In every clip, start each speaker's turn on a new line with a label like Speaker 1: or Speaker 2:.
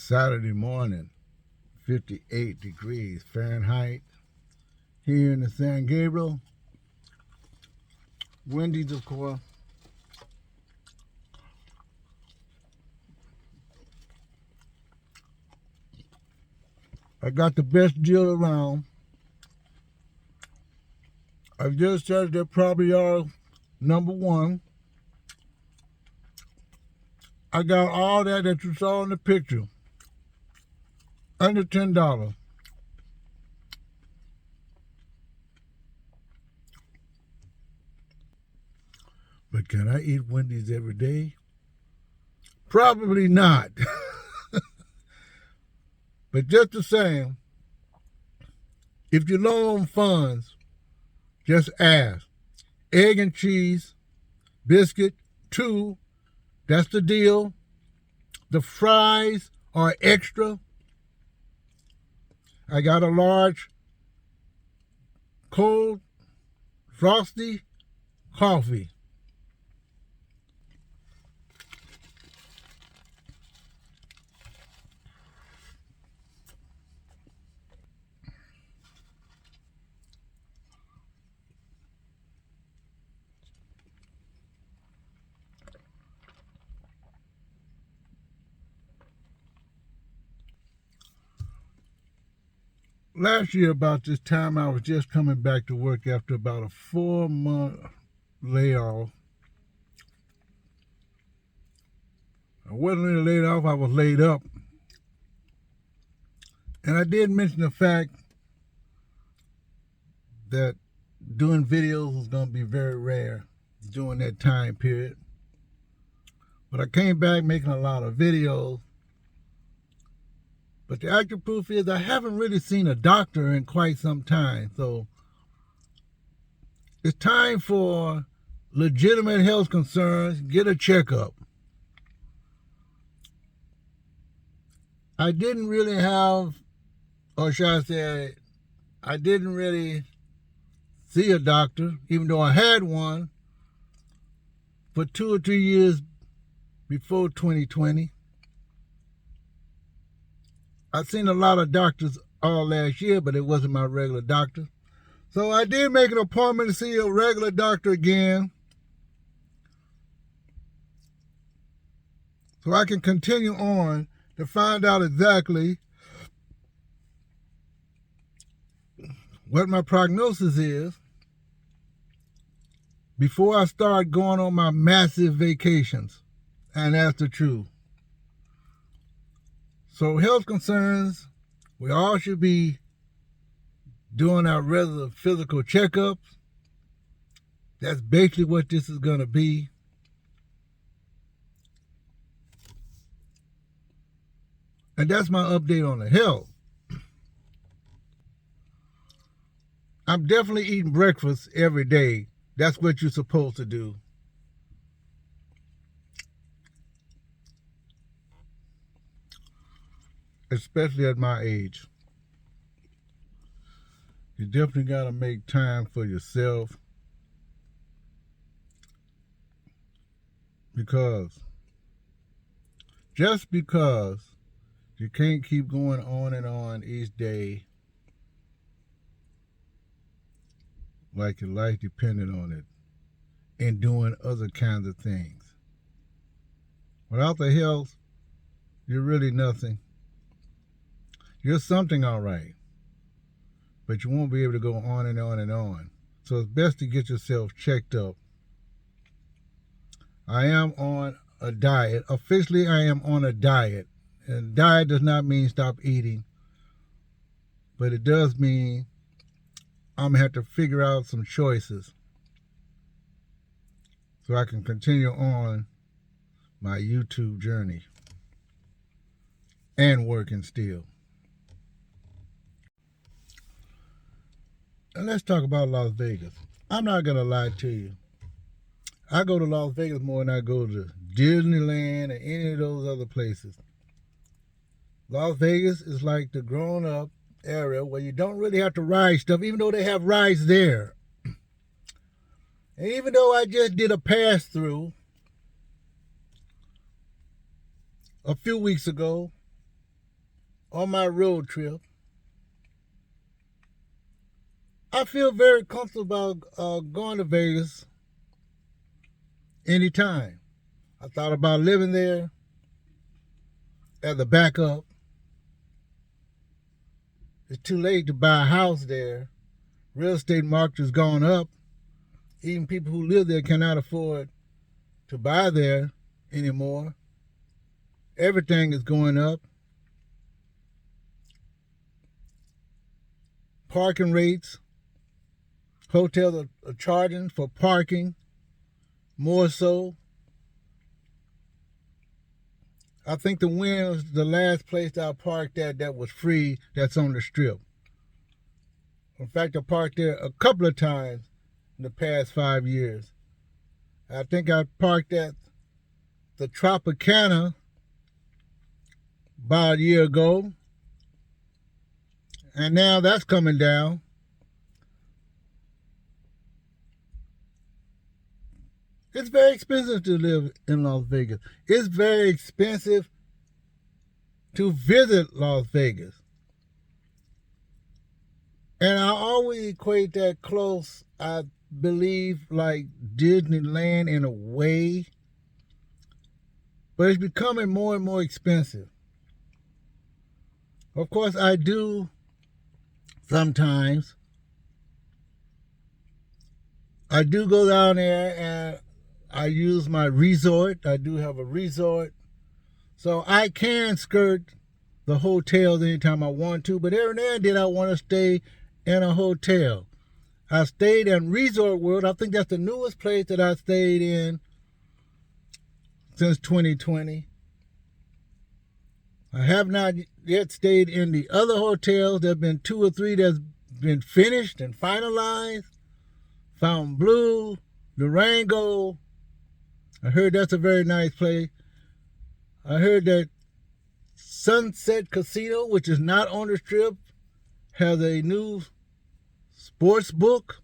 Speaker 1: Saturday morning, 58 degrees Fahrenheit here in the San Gabriel. Wendy's, of course. I got the best deal around. I just said they probably are number one. I got all that you saw in the picture. Under $10. But can I eat Wendy's every day? Probably not. But just the same, if you're low on funds, just ask. Egg and cheese, biscuit, 2, that's the deal. The fries are extra. I got a large, cold, frosty coffee. Last year, about this time, I was just coming back to work after about a 4-month layoff. I wasn't really laid off, I was laid up. And I did mention the fact that doing videos was going to be very rare during that time period. But I came back making a lot of videos. But the actual proof is I haven't really seen a doctor in quite some time. So it's time for legitimate health concerns, get a checkup. I didn't really have, or should I say, I didn't really see a doctor, even though I had one, for 2 or 3 years before 2020. I've seen a lot of doctors all last year, but it wasn't my regular doctor. So I did make an appointment to see a regular doctor again, so I can continue on to find out exactly what my prognosis is before I start going on my massive vacations. And that's the truth. So health concerns, we all should be doing our regular physical checkups. That's basically what this is going to be. And that's my update on the health. I'm definitely eating breakfast every day. That's what you're supposed to do. Especially at my age. You definitely got to make time for yourself. Just because you can't keep going on and on each day like your life depended on it and doing other kinds of things. Without the health, you're really nothing. You're something all right, but you won't be able to go on and on and on. So it's best to get yourself checked up. I am on a diet. Officially, I am on a diet. And diet does not mean stop eating, but it does mean I'm going to have to figure out some choices so I can continue on my YouTube journey and working still. And let's talk about Las Vegas. I'm not going to lie to you. I go to Las Vegas more than I go to Disneyland or any of those other places. Las Vegas is like the grown-up area where you don't really have to ride stuff, even though they have rides there. And even though I just did a pass-through a few weeks ago, on my road trip, I feel very comfortable about going to Vegas anytime. I thought about living there as a backup. It's too late to buy a house there. Real estate market has gone up. Even people who live there cannot afford to buy there anymore. Everything is going up. Parking rates. Hotels are charging for parking more so. I think the Wynn was the last place that I parked at that was free that's on the Strip. In fact, I parked there a couple of times in the past 5 years. I think I parked at the Tropicana about a year ago, and now that's coming down. It's very expensive to live in Las Vegas. It's very expensive to visit Las Vegas. And I always equate that close, I believe, like Disneyland in a way. But it's becoming more and more expensive. Of course, I do sometimes. I do go down there and I use my resort. I do have a resort. So I can skirt the hotels anytime I want to. But every now and then I want to stay in a hotel. I stayed in Resort World. I think that's the newest place that I stayed in since 2020. I have not yet stayed in the other hotels. There have been 2 or 3 that's been finished and finalized. Fontainebleau, Durango. I heard that's a very nice place. I heard that Sunset Casino, which is not on the Strip, has a new sports book.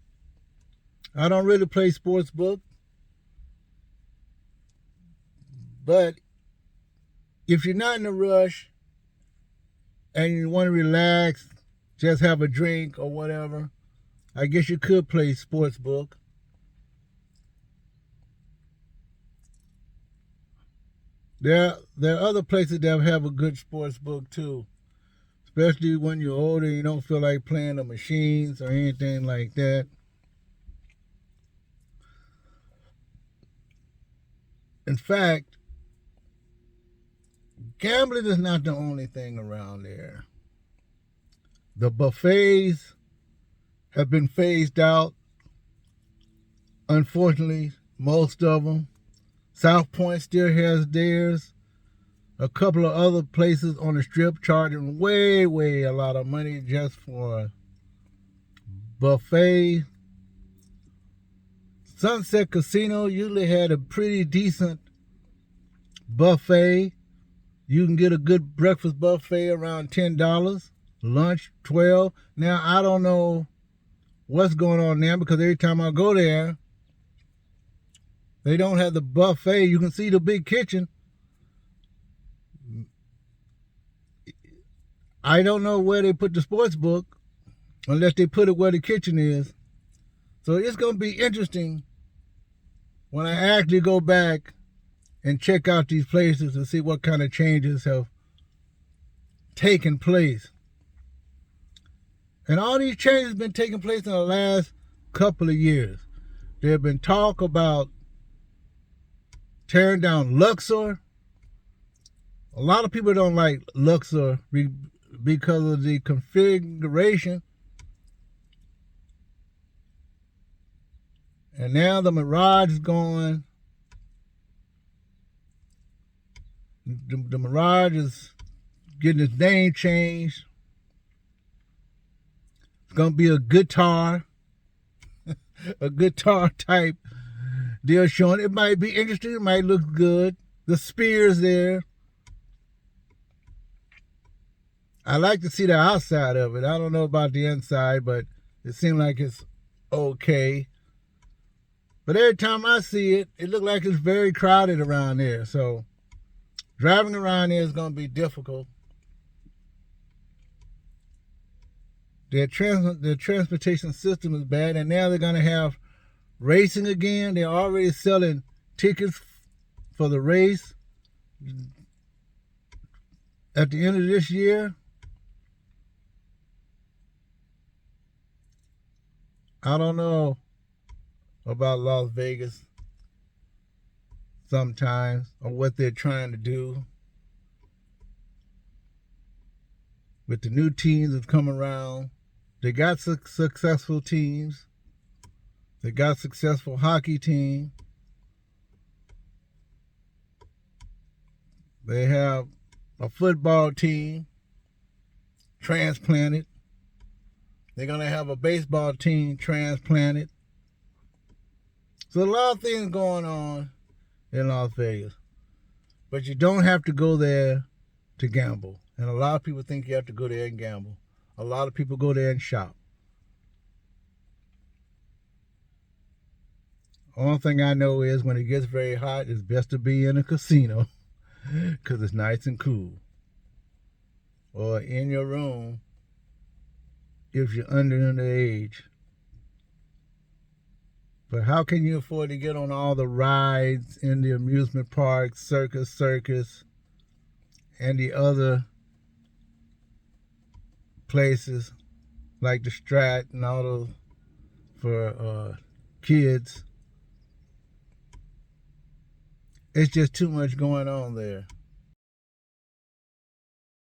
Speaker 1: I don't really play sports book. But if you're not in a rush and you want to relax, just have a drink or whatever, I guess you could play sports book. There are other places that have a good sports book too, especially when you're older and you don't feel like playing the machines or anything like that. In fact, gambling is not the only thing around there. The buffets have been phased out. Unfortunately, most of them. South Point still has theirs. A couple of other places on the Strip charging way a lot of money just for a buffet. Sunset Casino usually had a pretty decent buffet. You can get a good breakfast buffet around $10, lunch $12. Now, I don't know what's going on there because every time I go there, they don't have the buffet. You can see the big kitchen. I don't know where they put the sports book unless they put it where the kitchen is. So it's going to be interesting when I actually go back and check out these places to see what kind of changes have taken place. And all these changes have been taking place in the last couple of years. There have been talk about tearing down Luxor. A lot of people don't like Luxor because of the configuration. And now the Mirage is gone. The Mirage is getting its name changed. It's going to be a guitar type deal showing. It might be interesting. It might look good. The Spears there. I like to see the outside of it. I don't know about the inside, but it seems like it's okay. But every time I see it, it looks like it's very crowded around there. So driving around there is going to be difficult. their transportation system is bad, and now they're going to have racing again. They're already selling tickets for the race at the end of this year. I don't know about Las Vegas sometimes, or what they're trying to do. With the new teams that come around, they got successful teams. They got successful hockey team. They have a football team transplanted. They're going to have a baseball team transplanted. So a lot of things going on in Las Vegas. But you don't have to go there to gamble. And a lot of people think you have to go there and gamble. A lot of people go there and shop. Only thing I know is when it gets very hot, it's best to be in a casino because it's nice and cool. Or in your room if you're under the age. But how can you afford to get on all the rides in the amusement park, circus, and the other places like the Strat and all those for kids? It's just too much going on there.